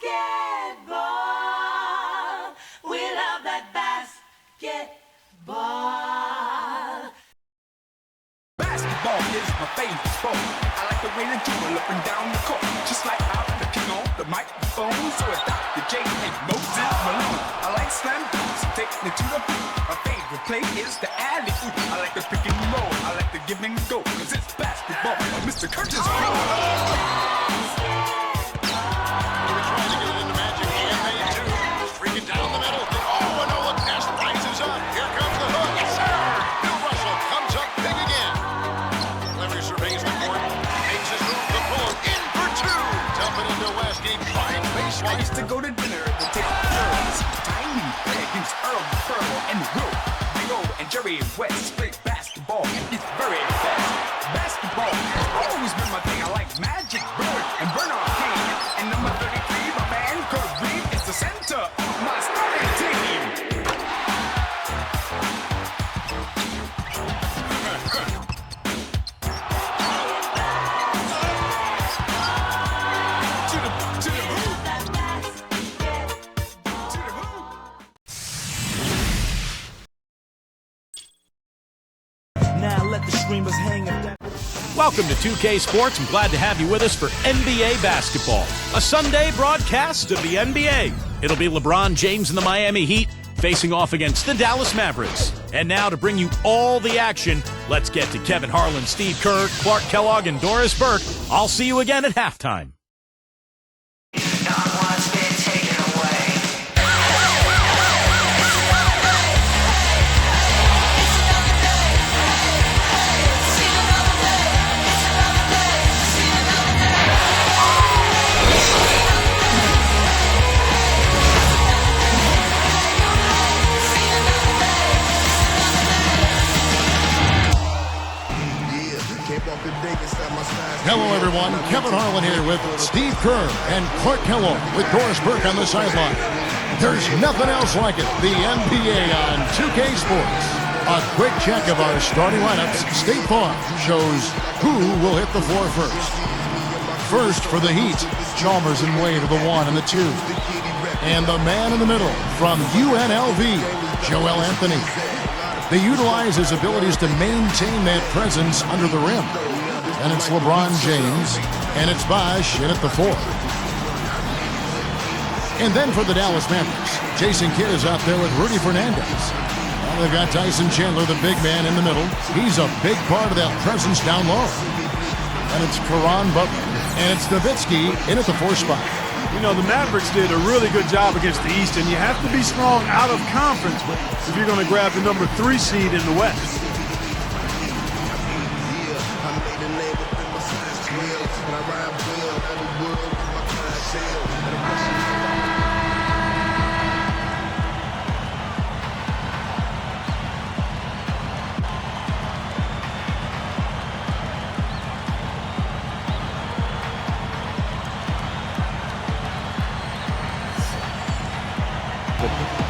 basketball. We love that basketball. Basketball is my favorite sport. I like the way they dribble up and down the court, just like I'm the king on the microphone. So it's Dr. J and Moses Malone. I like slam dunks, take me to the hoop. My favorite play is the alley-oop. I like the pick and roll, I like the give and go, 'cause it's basketball. Mr. Curtis down the middle. Oh, and Owen Ness rises up. Here comes the hook. Bill Russell comes up big again. Clever surveys the court. Makes his move to pull in for two. Dump it into West. Game 5 baseline. I used to go to dinner to take turns. Tiny Pickens, Earl, Pearl, and Will. Leo and Jerry West play basketball, and it's very fast. Basketball has always been my thing. I like Magic Bird and Bernard King. And number 33, my man, Kurt Reed, is the center of my starting team. Now let the streamers hang if that. Welcome to 2K Sports. I'm glad to have you with us for NBA basketball, a Sunday broadcast of the NBA. It'll be LeBron James and the Miami Heat facing off against the Dallas Mavericks. And now to bring you all the action, let's get to Kevin Harlan, Steve Kerr, Clark Kellogg, and Doris Burke. I'll see you again at halftime. Hello, everyone. Kevin Harlan here with Steve Kerr and Clark Kellogg with Doris Burke on the sideline. There's nothing else like it. The NBA on 2K Sports. A quick check of our starting lineups. State Farm shows who will hit the floor first. First for the Heat, Chalmers and Wade are the 1 and the 2. And the man in the middle from UNLV, Joel Anthony. They utilize his abilities to maintain that presence under the rim. And it's LeBron James, and it's Bosh in at the 4. And then for the Dallas Mavericks, Jason Kidd is out there with Rudy Fernandez. And they've got Tyson Chandler, the big man, in the middle. He's a big part of that presence down low. And it's Caron Butler, and it's Nowitzki in at the 4 spot. You know, the Mavericks did a really good job against the East, and you have to be strong out of conference if you're going to grab the number 3 seed in the West.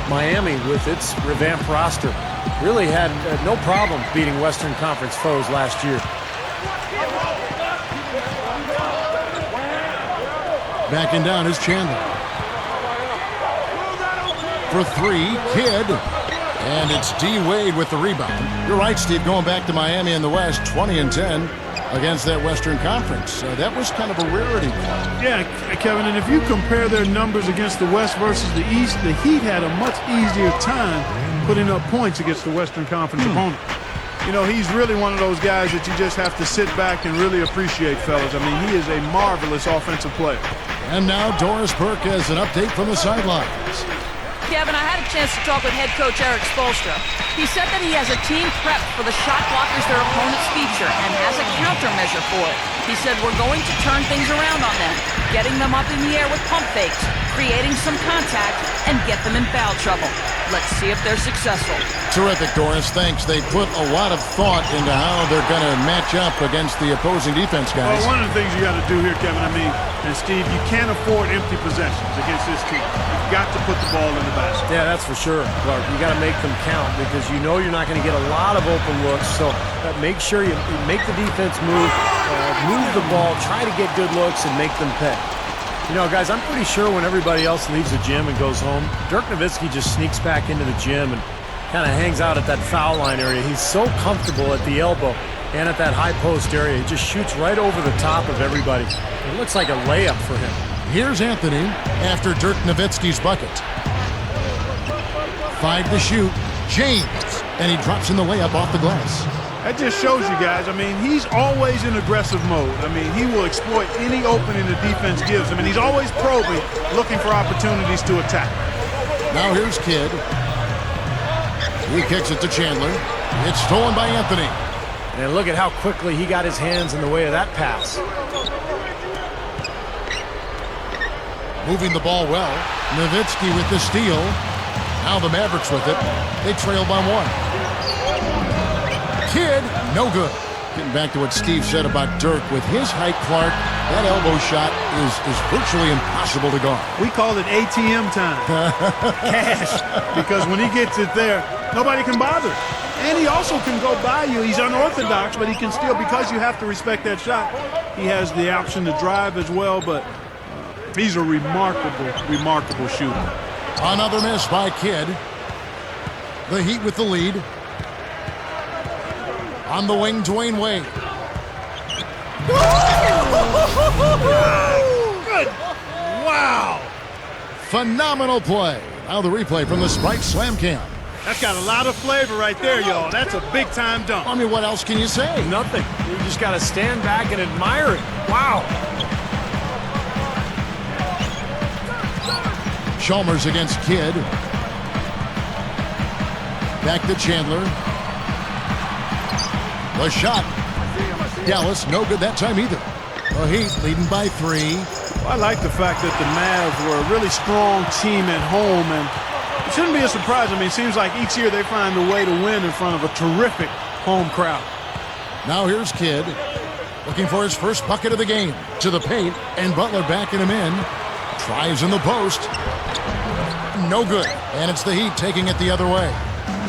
Miami, with its revamped roster, really had no problem beating Western Conference foes last year. Backing down is Chandler. For 3, Kidd. And it's D. Wade with the rebound. You're right, Steve, going back to Miami in the West, 20-10 against that Western Conference. That was kind of a rarity. Yeah, Kevin, and if you compare their numbers against the West versus the East, the Heat had a much easier time putting up points against the Western Conference opponent. You know, he's really one of those guys that you just have to sit back and really appreciate, fellas. I mean, he is a marvelous offensive player. And now Doris Burke has an update from the sidelines. Kevin, I had a chance to talk with head coach Eric Spoelstra. He said that he has a team prepped for the shot blockers their opponents feature and has a countermeasure for it. He said we're going to turn things around on them, getting them up in the air with pump fakes, creating some contact, and get them in foul trouble. Let's see if they're successful. Terrific, Doris. Thanks. They put a lot of thought into how they're going to match up against the opposing defense, guys. Well, one of the things you got to do here, Kevin, and Steve, you can't afford empty possessions against this team. You've got to put the ball in the basket. Yeah, that's for sure, Clark. You got to make them count because you know you're not going to get a lot of open looks. So make sure you make the defense move the ball, try to get good looks, and make them pay. You know, guys, I'm pretty sure when everybody else leaves the gym and goes home, Dirk Nowitzki just sneaks back into the gym and kind of hangs out at that foul line area. He's so comfortable at the elbow and at that high post area. He just shoots right over the top of everybody. It looks like a layup for him. Here's Anthony after Dirk Nowitzki's bucket. 5 to shoot. James. And he drops in the layup off the glass. That just shows you guys, I mean, he's always in aggressive mode. I mean, he will exploit any opening the defense gives him, and he's always probing, looking for opportunities to attack. Now here's Kidd. He kicks it to Chandler. It's stolen by Anthony. And look at how quickly he got his hands in the way of that pass. Moving the ball well. Nowitzki with the steal. Now the Mavericks with it. They trail by 1. Kidd, no good. Getting back to what Steve said about Dirk. With his height, Clark, that elbow shot is virtually impossible to guard. We call it ATM time. Cash. Because when he gets it there, nobody can bother. And he also can go by you. He's unorthodox, but he can still, because you have to respect that shot, he has the option to drive as well, but he's a remarkable shooter. Another miss by Kidd. The Heat with the lead. On the wing, Dwayne Wade. Good. Wow. Phenomenal play. Now the replay from the Sprite Slam Cam. That's got a lot of flavor right there, y'all. That's a big-time dunk. I mean, what else can you say? Nothing. You just got to stand back and admire it. Wow. Chalmers against Kidd. Back to Chandler. The shot. Dallas, no good that time either. The Heat leading by 3. Well, I like the fact that the Mavs were a really strong team at home, and it shouldn't be a surprise. I mean, it seems like each year they find a way to win in front of a terrific home crowd. Now here's Kidd, looking for his first bucket of the game. To the paint, and Butler backing him in. Tries in the post. No good. And it's the Heat taking it the other way.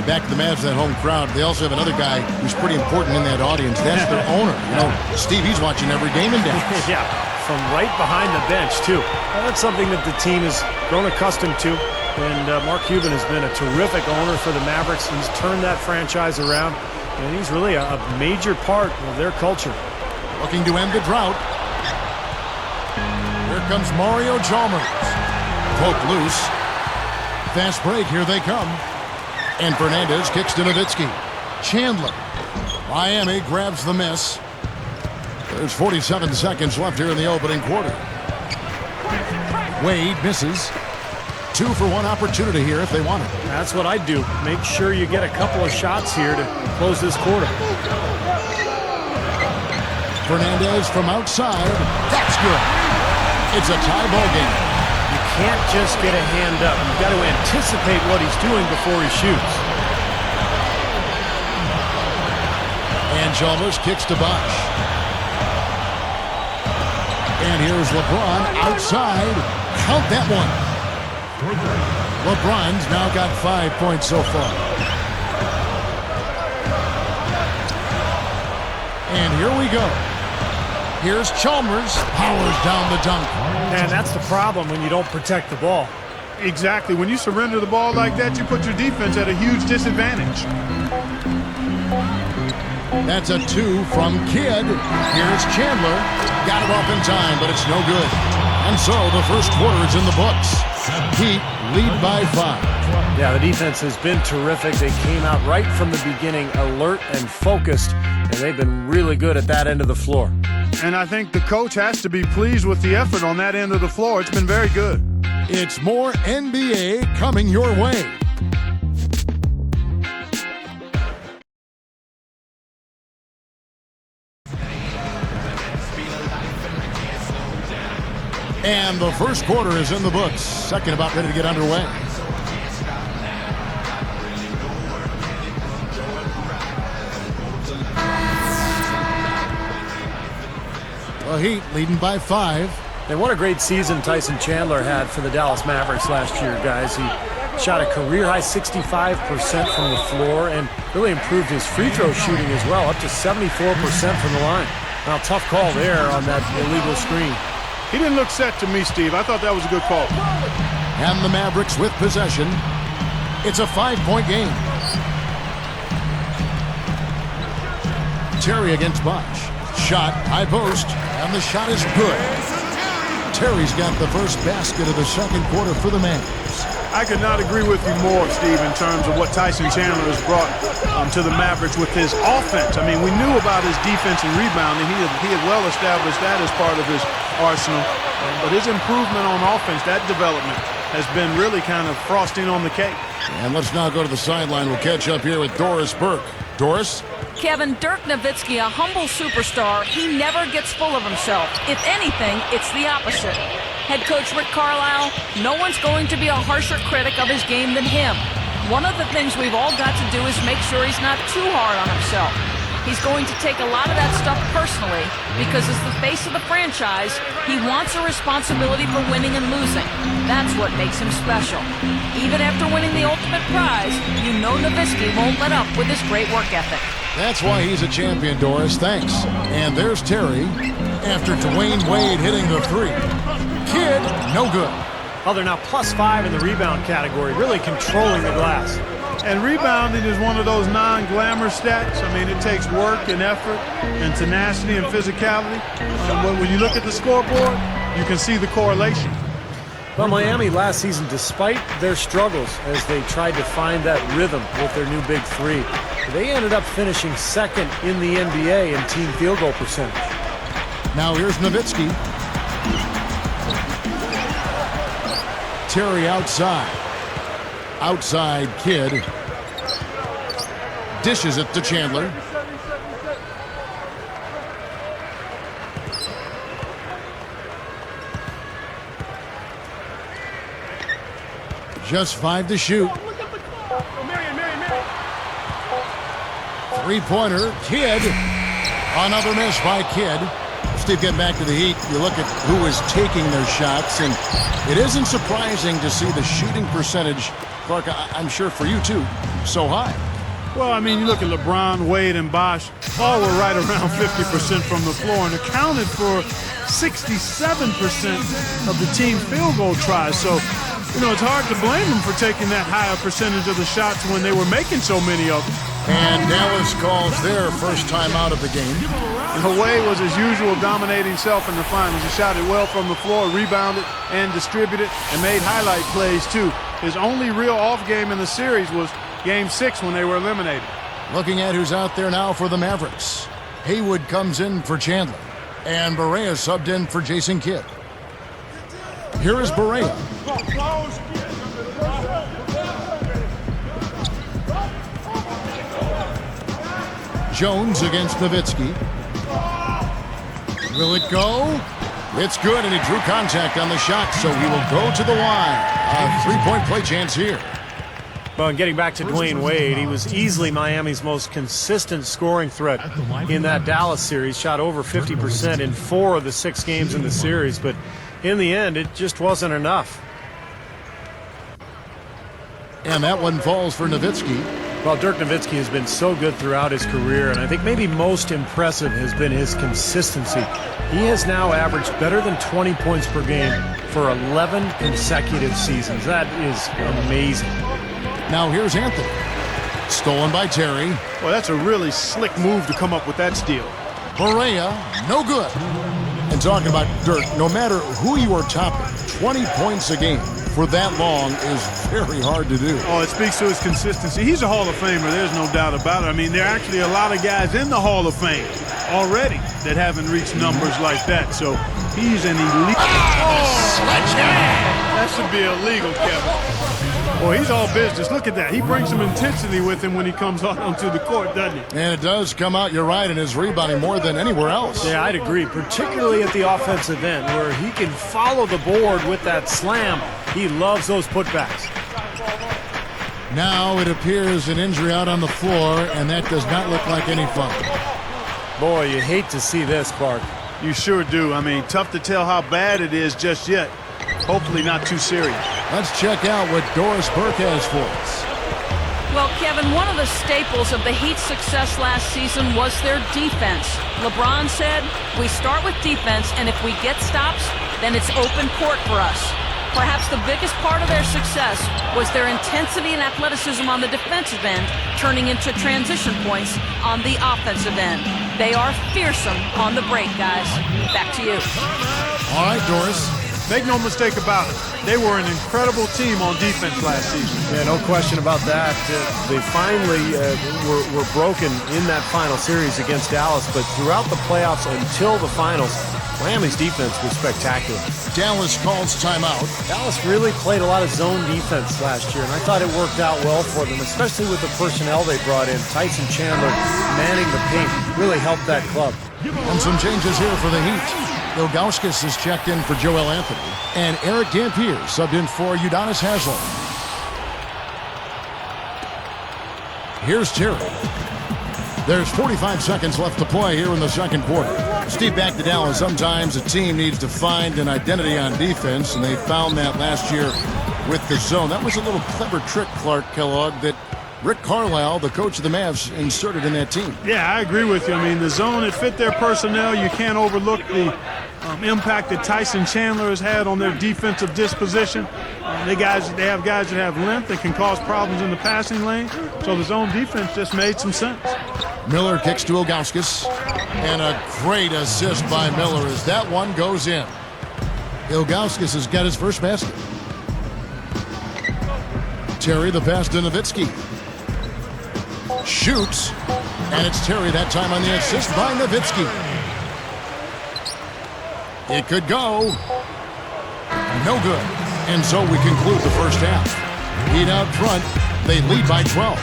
Back to the Mavs, that home crowd. They also have another guy who's pretty important in that audience. That's their owner. You know, Steve, he's watching every game in Dallas. Yeah, from right behind the bench, too. Well, that's something that the team has grown accustomed to. And Mark Cuban has been a terrific owner for the Mavericks. He's turned that franchise around, and he's really a major part of their culture. Looking to end the drought. Here comes Mario Chalmers. Poke loose. Fast break, here they come. And Fernandez kicks to Nowitzki. Chandler. Miami grabs the miss. There's 47 seconds left here in the opening quarter. Wade misses. 2 for 1 opportunity here if they want it. That's what I'd do. Make sure you get a couple of shots here to close this quarter. Fernandez from outside. That's good. It's a tie ball game. You can't just get a hand up. You've got to anticipate what he's doing before he shoots. And Chalmers kicks to Bosh. And here's LeBron outside. Count that one. LeBron's now got 5 points so far. And here we go. Here's Chalmers. Powers down the dunk. And that's the problem when you don't protect the ball. Exactly. When you surrender the ball like that, you put your defense at a huge disadvantage. That's a 2 from Kidd. Here's Chandler. Got it off in time, but it's no good. And so the first quarter is in the books. Heat lead by 5. Yeah, the defense has been terrific. They came out right from the beginning alert and focused, and they've been really good at that end of the floor. And I think the coach has to be pleased with the effort on that end of the floor. It's been very good. It's more NBA coming your way. And the first quarter is in the books. Second about ready to get underway. The Heat leading by 5. And what a great season Tyson Chandler had for the Dallas Mavericks last year, guys. He shot a career-high 65% from the floor and really improved his free throw shooting as well, up to 74% from the line. Now, tough call there on that illegal screen. He didn't look set to me, Steve. I thought that was a good call. And the Mavericks with possession. It's a 5-point game. Terry against Bosch. Shot, high post, and the shot is good. Terry's got the first basket of the second quarter for the Mavs. I could not agree with you more, Steve, in terms of what Tyson Chandler has brought to the Mavericks with his offense. I mean, we knew about his defense and rebounding. He had well established that as part of his arsenal. But his improvement on offense, that development, has been really kind of frosting on the cake. And let's now go to the sideline. We'll catch up here with Doris Burke. Doris? Kevin, Dirk Nowitzki, a humble superstar, he never gets full of himself. If anything, it's the opposite. Head coach Rick Carlisle, no one's going to be a harsher critic of his game than him. One of the things we've all got to do is make sure he's not too hard on himself. He's going to take a lot of that stuff personally because as the face of the franchise, he wants a responsibility for winning and losing. That's what makes him special. Even after winning the ultimate prize, you know Nowitzki won't let up with his great work ethic. That's why he's a champion, Doris. Thanks. And there's Terry after Dwayne Wade hitting the three. Kid, no good. Oh, they're now +5 in the rebound category, really controlling the glass. And rebounding is one of those non-glamour stats. I mean, it takes work and effort and tenacity and physicality. But when you look at the scoreboard, you can see the correlation. Well, Miami last season, despite their struggles as they tried to find that rhythm with their new big three, they ended up finishing second in the NBA in team field goal percentage. Now here's Nowitzki. Terry outside. Outside Kid. Dishes it to Chandler. Just 5 to shoot. Three-pointer, Kid. Another miss by Kid. Steve, getting back to the Heat, you look at who is taking their shots, and it isn't surprising to see the shooting percentage, Clark, I'm sure for you too, so high. Well, I mean, you look at LeBron, Wade, and Bosch, all were right around 50% from the floor and accounted for 67% of the team field goal tries. So, you know, it's hard to blame them for taking that higher percentage of the shots when they were making so many of them. And Dallas calls their first time out of the game. And Wade was his usual dominating self in the finals. He shot it well from the floor, rebounded and distributed, and made highlight plays too. His only real off game in the series was Game 6 when they were eliminated. Looking at who's out there now for the Mavericks. Haywood comes in for Chandler, and Barea subbed in for Jason Kidd. Here is Barea. Jones against Nowitzki. Will it go? It's good, and he drew contact on the shot, so he will go to the line. A three-point play chance here. Well, and getting back to Dwayne Wade, he was easily Miami's most consistent scoring threat in that Dallas series. Shot over 50% in 4 of the 6 games in the series, but in the end, it just wasn't enough. And that one falls for Nowitzki. Well, Dirk Nowitzki has been so good throughout his career, and I think maybe most impressive has been his consistency. He has now averaged better than 20 points per game for 11 consecutive seasons. That is amazing. Now here's Anthony. Stolen by Terry. Well, that's a really slick move to come up with that steal. Barea, no good. And talking about Dirk, no matter who you are topping, 20 points a game for that long is very hard to do. Oh, it speaks to his consistency. He's a Hall of Famer, there's no doubt about it. I mean, there are actually a lot of guys in the Hall of Fame already that haven't reached numbers like that. So he's an elite. That should be illegal, Kevin. Well, he's all business. Look at that. He brings some intensity with him when he comes out onto the court, doesn't he? And it does come out, you're right, in his rebounding more than anywhere else. Yeah, I'd agree, particularly at the offensive end where he can follow the board with that slam. He loves those putbacks. Now it appears an injury out on the floor, and that does not look like any fun. Boy, you hate to see this, Clark. You sure do. I mean, tough to tell how bad it is just yet. Hopefully not too serious. Let's check out what Doris Burke has for us. Well, Kevin, one of the staples of the Heat's success last season was their defense. LeBron said, we start with defense, and if we get stops, then it's open court for us. Perhaps the biggest part of their success was their intensity and athleticism on the defensive end, turning into transition points on the offensive end. They are fearsome on the break, guys. Back to you. All right, Doris. Make no mistake about it. They were an incredible team on defense last season. Yeah, no question about that. They finally were broken in that final series against Dallas, but throughout the playoffs until the finals, Miami's defense was spectacular. Dallas calls timeout. Dallas really played a lot of zone defense last year, and I thought it worked out well for them, especially with the personnel they brought in. Tyson Chandler manning the paint really helped that club. And some changes here for the Heat. Ilgauskas is checked in for Joel Anthony, and Eric Dampier subbed in for Udonis Haslem. Here's Terry. There's 45 seconds left to play here in the second quarter. Steve, back to Dallas. Sometimes a team needs to find an identity on defense, and they found that last year with the zone. That was a little clever trick, Clark Kellogg, that Rick Carlisle, the coach of the Mavs, inserted in that team. Yeah, I agree with you. I mean, the zone, it fit their personnel. You can't overlook the impact that Tyson Chandler has had on their defensive disposition. They have guys that have length that can cause problems in the passing lane. So the zone defense just made some sense. Miller kicks to Ilgauskas, and a great assist by Miller as that one goes in. Ilgauskas has got his first basket. Terry the pass to Nowitzki. Shoots, and it's Terry that time on the assist by Nowitzki. It could go. No good. And so we conclude the first half. Heat out front. They lead by 12.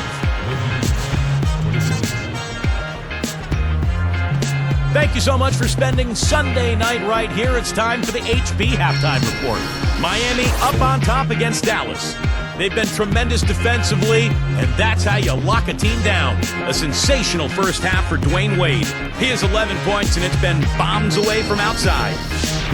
Thank you so much for spending Sunday night right here. It's time for the HB halftime report. Miami up on top against Dallas. They've been tremendous defensively, and that's how you lock a team down. A sensational first half for Dwayne Wade. He has 11 points, and it's been bombs away from outside.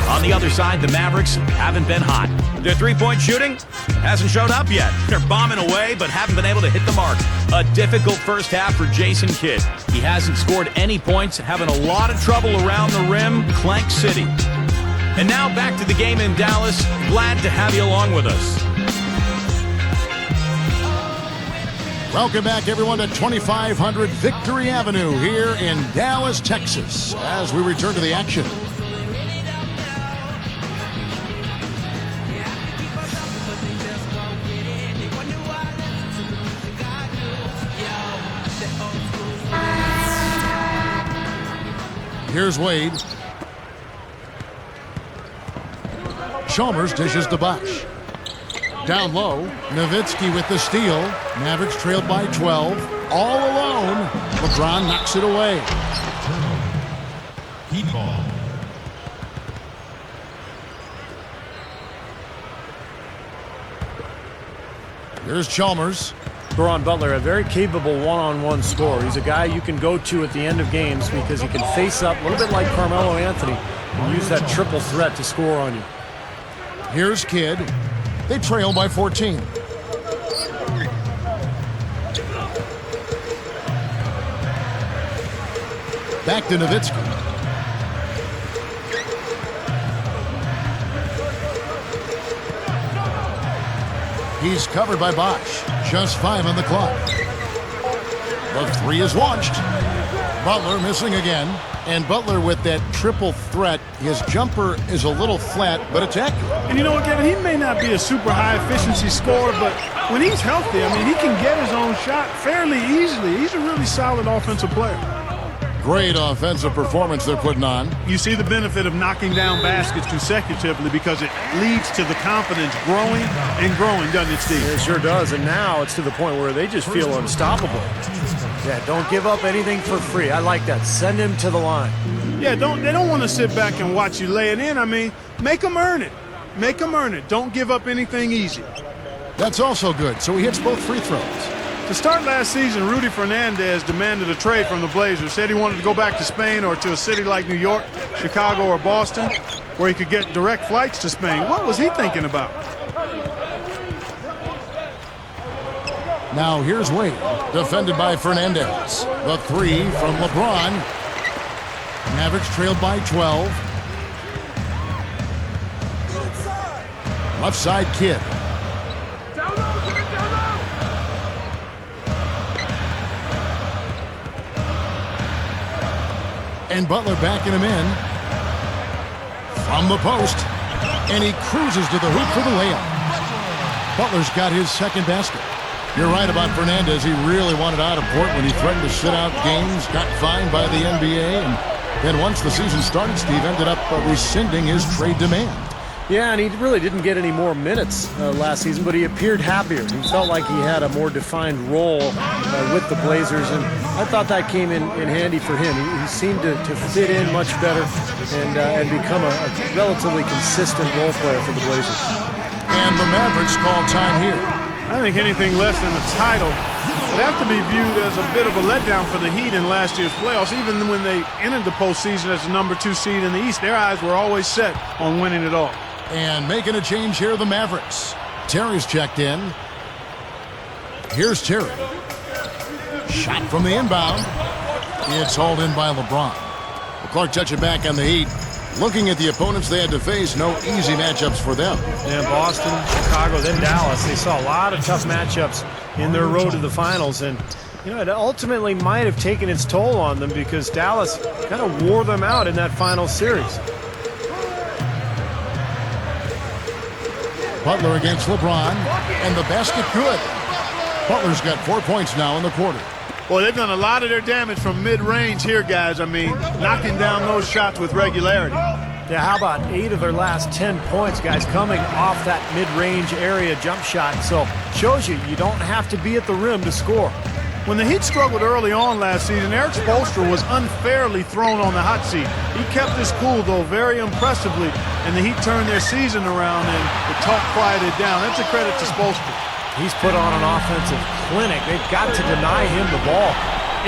On the other side, the Mavericks haven't been hot. Their three-point shooting hasn't showed up yet. They're bombing away, but haven't been able to hit the mark. A difficult first half for Jason Kidd. He hasn't scored any points, having a lot of trouble around the rim, Clank City. And now back to the game in Dallas. Glad to have you along with us. Welcome back, everyone, to 2500 Victory Avenue here in Dallas, Texas, as we return to the action. Here's Wade. Chalmers dishes to Bosch. Down low, Nowitzki with the steal. Mavericks trailed by 12. All alone. LeBron knocks it away. Heat ball. Here's Chalmers. Caron Butler, a very capable one-on-one scorer. He's a guy you can go to at the end of games because he can face up a little bit like Carmelo Anthony and use that triple threat to score on you. Here's Kidd. They trail by 14. Back to Nowitzki. He's covered by Bosch. Just 5 on the clock. The three is launched. Butler missing again. And Butler with that triple threat. His jumper is a little flat, but it's accurate. And you know what, Kevin? He may not be a super high-efficiency scorer, but when he's healthy, I mean, he can get his own shot fairly easily. He's a really solid offensive player. Great offensive performance they're putting on. You see the benefit of knocking down baskets consecutively because it leads to the confidence growing and growing, doesn't it, Steve? It sure does, and now it's to the point where they just feel unstoppable. Yeah, don't give up anything for free. I like that. Send him to the line. Yeah, they don't want to sit back and watch you lay it in. I mean, make them earn it. Make them earn it. Don't give up anything easy. That's also good, so he hits both free throws. To start last season, Rudy Fernandez demanded a trade from the Blazers. Said he wanted to go back to Spain or to a city like New York, Chicago, or Boston, where he could get direct flights to Spain. What was he thinking about? Now here's Wade, defended by Fernandez. The three from LeBron. Mavericks trailed by 12. Left side, Kidd. And Butler backing him in. From the post. And he cruises to the hoop for the layup. Butler's got his second basket. You're right about Fernandez. He really wanted out of Portland. He threatened to sit out games, got fined by the NBA, and then once the season started, Steve ended up rescinding his trade demand. Yeah, and he really didn't get any more minutes last season, but he appeared happier. He felt like he had a more defined role with the Blazers, and I thought that came in handy for him. He seemed to fit in much better and become a relatively consistent role player for the Blazers. And the Mavericks call time here. I think anything less than a title would have to be viewed as a bit of a letdown for the Heat in last year's playoffs. Even when they entered the postseason as the number 2 seed in the East, their eyes were always set on winning it all. And making a change here, the Mavericks. Terry's checked in. Here's Terry. Shot from the inbound. It's hauled in by LeBron. Clark touching back on the Heat. Looking at the opponents they had to face, no easy matchups for them. Yeah, Boston, Chicago, then Dallas. They saw a lot of tough matchups in their road to the finals, and it ultimately might have taken its toll on them because Dallas kind of wore them out in that final series. Butler against LeBron, and the basket good. Butler's got 4 points now in the quarter. Well, they've done a lot of their damage from mid-range here, guys. I mean, knocking down those shots with regularity. Yeah, how about 8 of their last 10 points, guys, coming off that mid-range area jump shot. So, shows you don't have to be at the rim to score. When the Heat struggled early on last season, Eric Spoelstra was unfairly thrown on the hot seat. He kept his cool, though, very impressively, and the Heat turned their season around and the talk quieted down. That's a credit to Spoelstra. He's put on an offensive clinic. They've got to deny him the ball.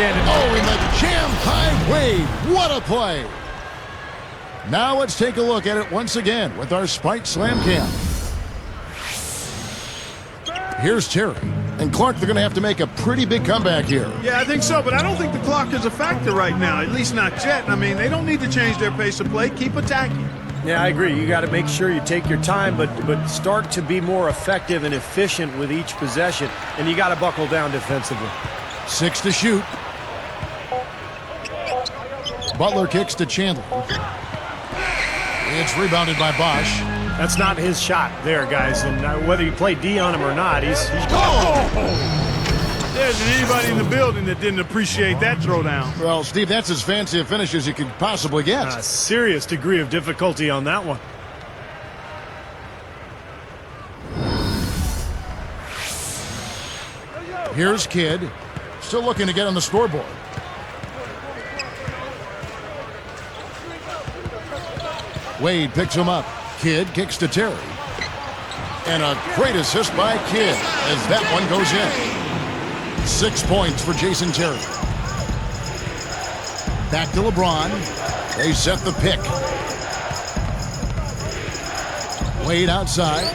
And in the jam-high Wade. What a play. Now let's take a look at it once again with our Spike Slam Cam. Here's Terry. And Clark, they're going to have to make a pretty big comeback here. Yeah, I think so, but I don't think the clock is a factor right now, at least not yet. I mean, they don't need to change their pace of play. Keep attacking. Yeah, I agree. You got to make sure you take your time, but start to be more effective and efficient with each possession, and you got to buckle down defensively. 6 to shoot. Butler kicks to Chandler. It's rebounded by Bosch. That's not his shot there, guys, and whether you play D on him or not, he's There isn't anybody in the building that didn't appreciate that throwdown. Well, Steve, that's as fancy a finish as you could possibly get. A serious degree of difficulty on that one. Here's Kidd. Still looking to get on the scoreboard. Wade picks him up. Kidd kicks to Terry. And a great assist by Kidd as that one goes in. 6 points for Jason Terry. Back to LeBron. They set the pick. Wade outside.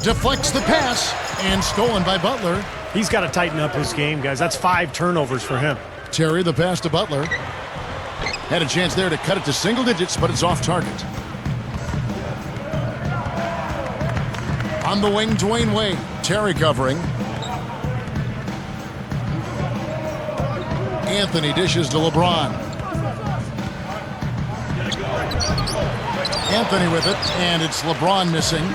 Deflects the pass and stolen by Butler. He's got to tighten up his game, guys. That's 5 turnovers for him. Terry the pass to Butler. Had a chance there to cut it to single digits, but it's off target. On the wing, Dwayne Wade. Terry covering. Anthony dishes to LeBron. Anthony with it, and it's LeBron missing.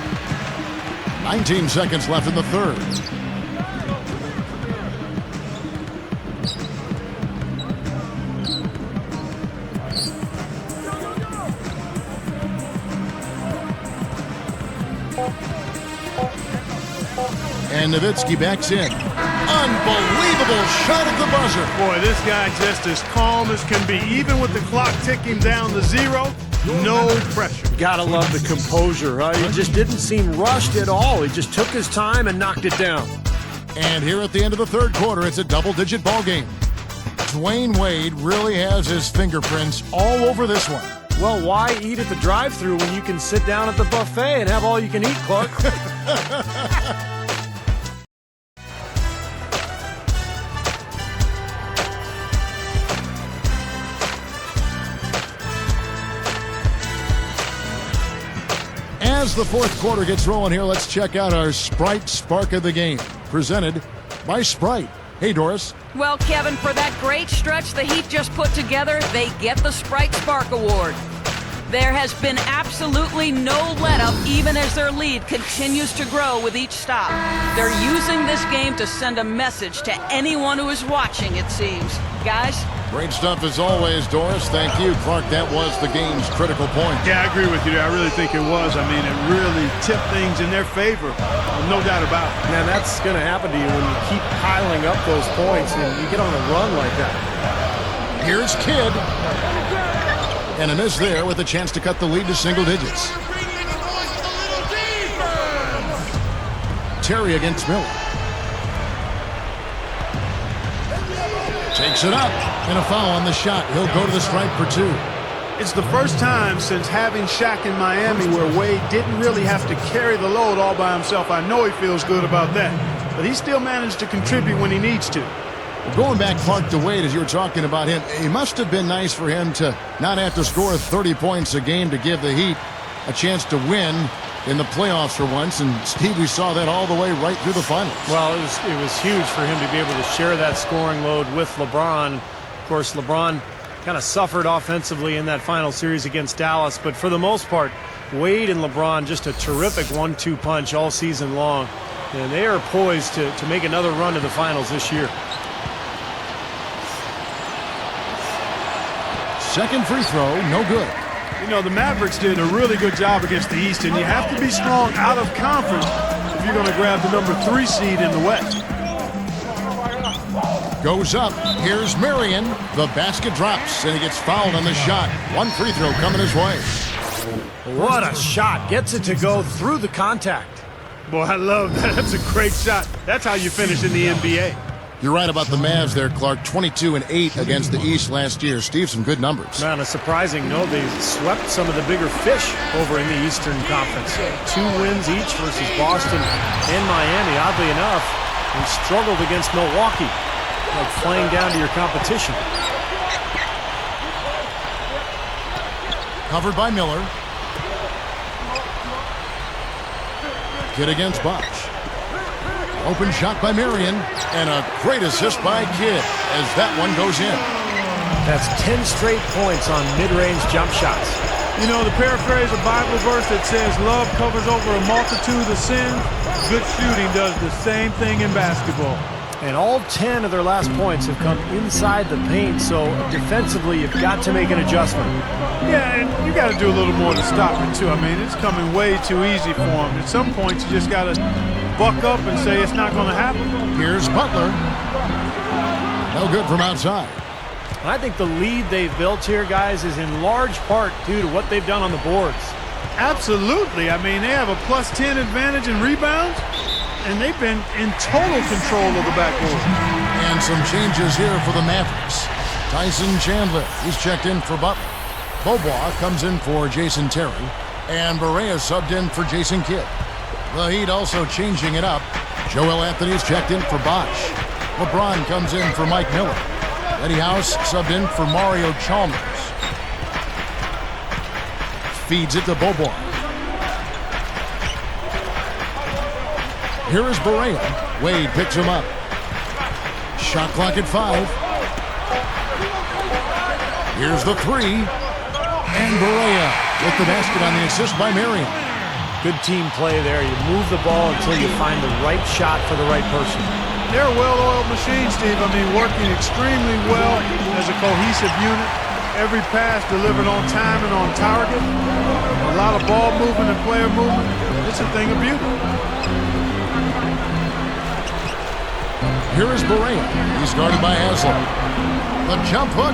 19 seconds left in the third. And Nowitzki backs in. Unbelievable shot at the buzzer. Boy, this guy just as calm as can be. Even with the clock ticking down to 0, no pressure. Gotta love the composure. He just didn't seem rushed at all. He just took his time and knocked it down. And here at the end of the third quarter, it's a double-digit ball game. Dwayne Wade really has his fingerprints all over this one. Well, why eat at the drive-thru when you can sit down at the buffet and have all you can eat, Clark? As the fourth quarter gets rolling here, let's check out our Sprite Spark of the Game, presented by Sprite. Hey, Doris. Well, Kevin, for that great stretch the Heat just put together, they get the Sprite Spark Award. There has been absolutely no let-up, even as their lead continues to grow with each stop. They're using this game to send a message to anyone who is watching, it seems. Guys? Great stuff as always, Doris. Thank you. Clark, that was the game's critical point. Yeah, I agree with you there. I really think it was. I mean, it really tipped things in their favor. No doubt about it. Man, that's going to happen to you when you keep piling up those points and you get on a run like that. Here's Kidd. And a miss there with a chance to cut the lead to single digits. Terry against Miller. Takes it up. And a foul on the shot. He'll go to the stripe for two. It's the first time since having Shaq in Miami where Wade didn't really have to carry the load all by himself. I know he feels good about that. But he still managed to contribute when he needs to. Going back, Clark, to Wade, as you were talking about him, it must have been nice for him to not have to score 30 points a game to give the Heat a chance to win in the playoffs for once. And, Steve, we saw that all the way right through the finals. Well, it was huge for him to be able to share that scoring load with LeBron. Of course, LeBron kind of suffered offensively in that final series against Dallas. But for the most part, Wade and LeBron, just a terrific 1-2 punch all season long. And they are poised to make another run to the finals this year. Second free throw, no good. You know, the Mavericks did a really good job against the East, and you have to be strong out of conference if you're going to grab the number 3 seed in the West. Goes up. Here's Marion. The basket drops, and he gets fouled on the shot. One free throw coming his way. What a shot. Gets it to go through the contact. Boy, I love that. That's a great shot. That's how you finish in the NBA. You're right about the Mavs there, Clark. 22-8 against the East last year. Steve, some good numbers. Man, a surprising note, they swept some of the bigger fish over in the Eastern Conference. 2 wins each versus Boston and Miami. Oddly enough, they struggled against Milwaukee, like playing down to your competition. Covered by Miller. Kidd against Bosch. Open shot by Marion, and a great assist by Kidd as that one goes in. That's 10 straight points on mid-range jump shots. You know, to paraphrase a Bible verse that says, love covers over a multitude of sins, good shooting does the same thing in basketball. And all 10 of their last points have come inside the paint, so defensively you've got to make an adjustment. Yeah, and you got to do a little more to stop it, too. I mean, it's coming way too easy for them. At some points, you just got to buck up and say it's not going to happen. Here's Butler. No good from outside. I think the lead they've built here, guys, is in large part due to what they've done on the boards. Absolutely. I mean, they have a +10 advantage in rebounds, and they've been in total control of the backboard. And some changes here for the Mavericks. Tyson Chandler, he's checked in for Butler. Beaubois comes in for Jason Terry, and Barea subbed in for Jason Kidd. The Heat also changing it up. Joel Anthony's checked in for Bosch. LeBron comes in for Mike Miller. Eddie House subbed in for Mario Chalmers. Feeds it to Beaubois. Here is Barea. Wade picks him up. Shot clock at 5. Here's the 3. And Barea with the basket on the assist by Marion. Good team play there. You move the ball until you find the right shot for the right person. They're a well-oiled machine, Steve. I mean, working extremely well as a cohesive unit. Every pass delivered on time and on target. A lot of ball movement and player movement. It's a thing of beauty. Here is Barea. He's guarded by Haslam. The jump hook,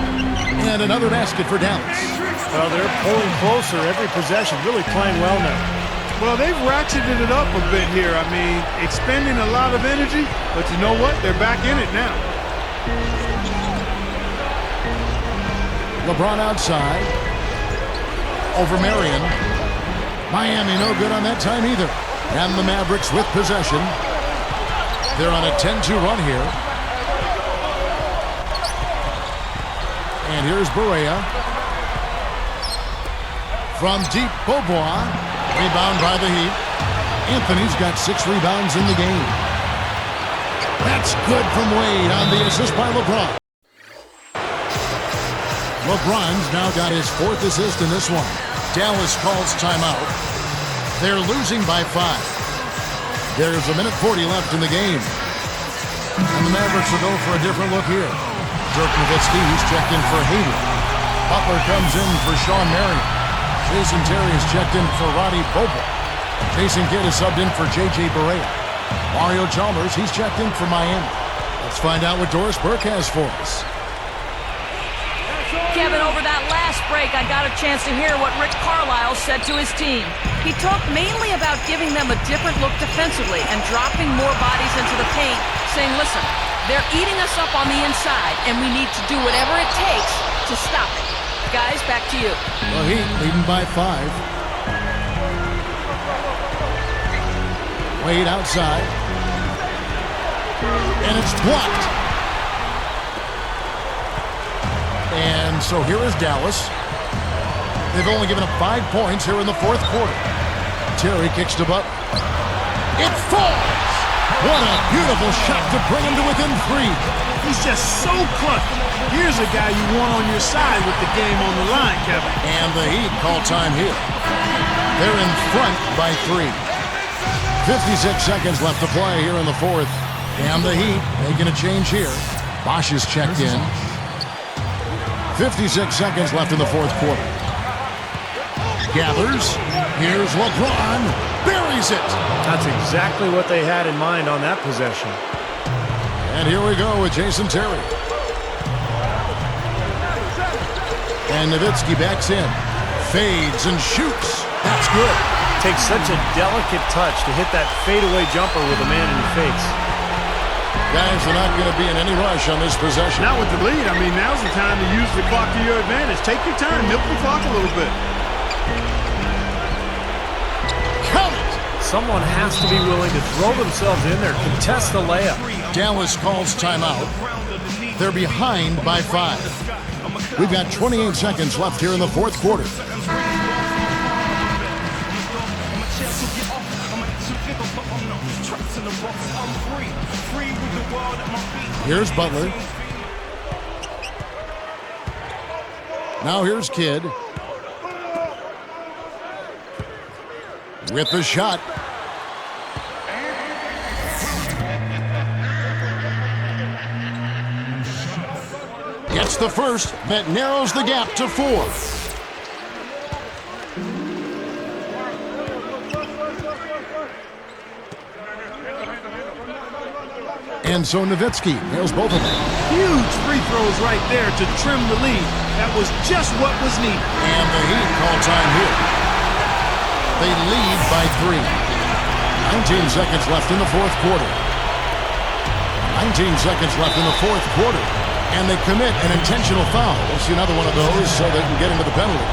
and another basket for Dallas. Well, they're pulling closer every possession, really playing well now. Well, they've ratcheted it up a bit here. I mean, expending a lot of energy, but you know what? They're back in it now. LeBron outside. Over Marion. Miami no good on that time either. And the Mavericks with possession. They're on a 10-2 run here. And here's Barea. From deep, Beaubois. Rebound by the Heat. Anthony's got 6 rebounds in the game. That's good from Wade on the assist by LeBron. LeBron's now got his 4th assist in this one. Dallas calls timeout. They're losing by 5. There's 1:40 left in the game. And the Mavericks will go for a different look here. Dirk Nowitzki, he's checked in for Hayden. Butler comes in for Sean Marion. Jason Terry is checked in for Roddy Bobo. Jason Kidd is subbed in for J.J. Barea. Mario Chalmers, he's checked in for Miami. Let's find out what Doris Burke has for us. Kevin, over that last break, I got a chance to hear what Rick Carlisle said to his team. He talked mainly about giving them a different look defensively and dropping more bodies into the paint, saying, listen, they're eating us up on the inside, and we need to do whatever it takes to stop it. Guys, back to you. The Heat leading by 5. Wade outside. And it's blocked. And so here is Dallas. They've only given up 5 points here in the 4th quarter. Terry kicks to Butler. It falls! What a beautiful shot to bring him to within 3. He's just so clutch. Here's a guy you want on your side with the game on the line, Kevin. And the Heat call time here. They're in front by 3. 56 seconds left to play here in the 4th. And the Heat making a change here. Bosch is checked in. 56 seconds left in the 4th quarter. Gathers. Here's LeBron. Buries it. That's exactly what they had in mind on that possession. And here we go with Jason Terry. And Nowitzki backs in. Fades and shoots. That's good. Takes such a delicate touch to hit that fadeaway jumper with a man in your face. Guys, they're not going to be in any rush on this possession. Not with the lead. I mean, now's the time to use the clock to your advantage. Take your time. Milk the clock a little bit. Count it! Someone has to be willing to throw themselves in there, contest the layup. Dallas calls timeout. They're behind by 5. We've got 28 seconds left here in the 4th quarter. Here's Butler. Now here's Kidd. With the shot. Gets the first that narrows the gap to 4. And so Nowitzki nails both of them. Huge free throws right there to trim the lead. That was just what was needed. And the Heat call time here. They lead by 3. 19 seconds left in the 4th quarter. 19 seconds left in the 4th quarter. And they commit an intentional foul. We'll see another one of those so they can get into the penalty.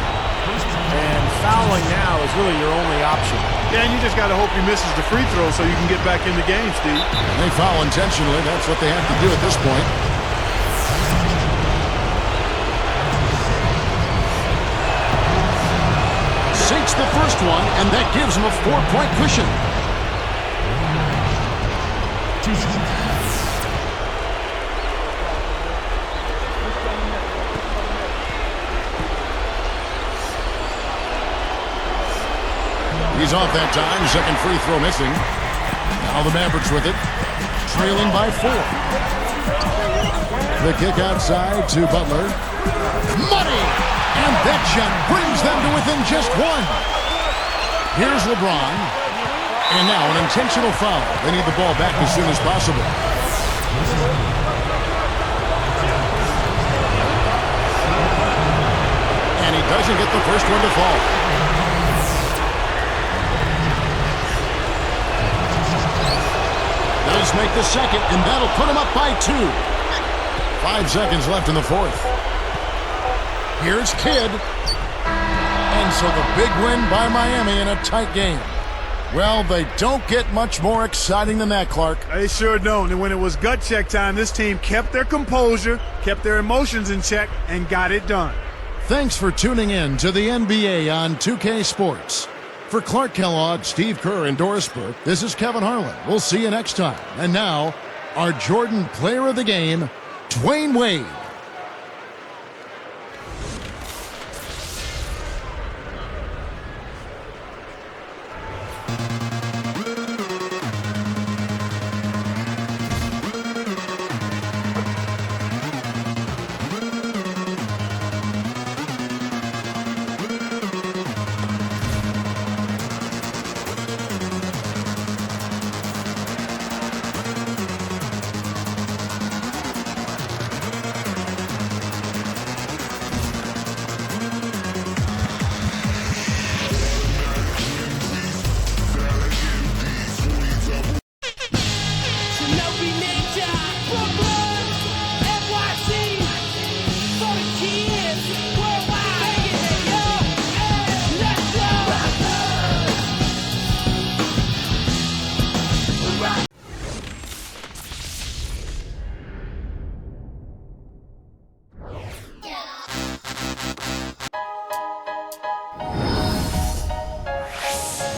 And fouling now is really your only option. Yeah, and you just got to hope he misses the free throw so you can get back in the game, Steve. And they foul intentionally. That's what they have to do at this point. Sinks the first one, and that gives him a 4-point cushion. He's off that time. Second free throw missing. Now the Mavericks with it. Trailing by 4. The kick outside to Butler. Money! And that shot brings them to within just 1. Here's LeBron. And now an intentional foul. They need the ball back as soon as possible. And he doesn't get the first one to fall. Does make the second, and that'll put him up by 2. 5 seconds left in the 4th. Here's Kidd. And so the big win by Miami in a tight game. Well, they don't get much more exciting than that, Clark. They sure don't. And when it was gut check time, this team kept their composure, kept their emotions in check, and got it done. Thanks for tuning in to the NBA on 2K Sports. For Clark Kellogg, Steve Kerr, and Doris Burke, this is Kevin Harlan. We'll see you next time. And now, our Jordan Player of the Game, Dwayne Wade.